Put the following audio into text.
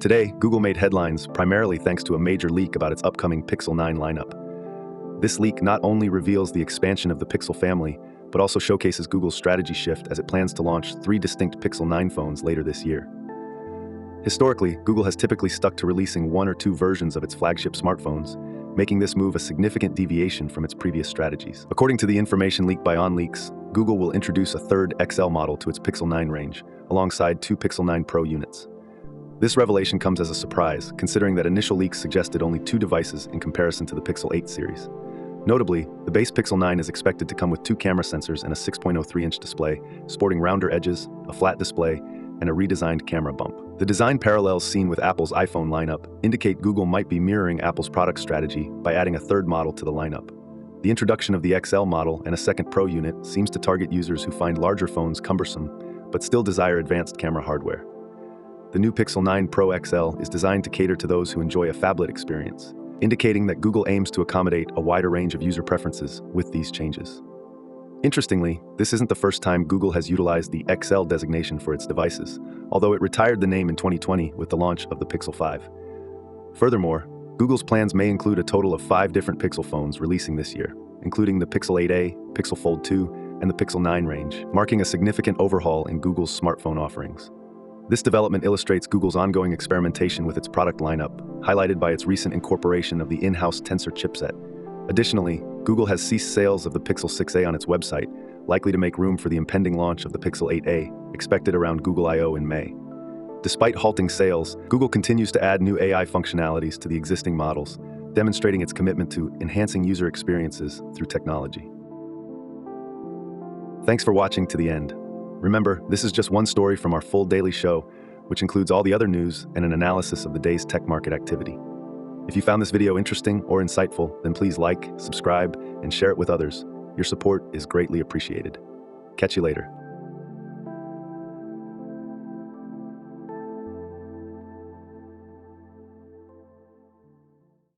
Today, Google made headlines primarily thanks to a major leak about its upcoming Pixel 9 lineup. This leak not only reveals the expansion of the Pixel family, but also showcases Google's strategy shift as it plans to launch 3 distinct Pixel 9 phones later this year. Historically, Google has typically stuck to releasing 1 or 2 versions of its flagship smartphones, making this move a significant deviation from its previous strategies. According to the information leaked by OnLeaks, Google will introduce a third XL model to its Pixel 9 range, alongside 2 Pixel 9 Pro units. This revelation comes as a surprise, considering that initial leaks suggested only 2 devices in comparison to the Pixel 8 series. Notably, the base Pixel 9 is expected to come with 2 camera sensors and a 6.03-inch display, sporting rounder edges, a flat display, and a redesigned camera bump. The design parallels seen with Apple's iPhone lineup indicate Google might be mirroring Apple's product strategy by adding a third model to the lineup. The introduction of the XL model and a second Pro unit seems to target users who find larger phones cumbersome, but still desire advanced camera hardware. The new Pixel 9 Pro XL is designed to cater to those who enjoy a phablet experience, indicating that Google aims to accommodate a wider range of user preferences with these changes. Interestingly, this isn't the first time Google has utilized the XL designation for its devices, although it retired the name in 2020 with the launch of the Pixel 5. Furthermore, Google's plans may include a total of 5 different Pixel phones releasing this year, including the Pixel 8a, Pixel Fold 2, and the Pixel 9 range, marking a significant overhaul in Google's smartphone offerings. This development illustrates Google's ongoing experimentation with its product lineup, highlighted by its recent incorporation of the in-house Tensor chipset. Additionally, Google has ceased sales of the Pixel 6a on its website, likely to make room for the impending launch of the Pixel 8a, expected around Google I/O in May. Despite halting sales, Google continues to add new AI functionalities to the existing models, demonstrating its commitment to enhancing user experiences through technology. Thanks for watching to the end. Remember, this is just one story from our full daily show, which includes all the other news and an analysis of the day's tech market activity. If you found this video interesting or insightful, then please like, subscribe, and share it with others. Your support is greatly appreciated. Catch you later.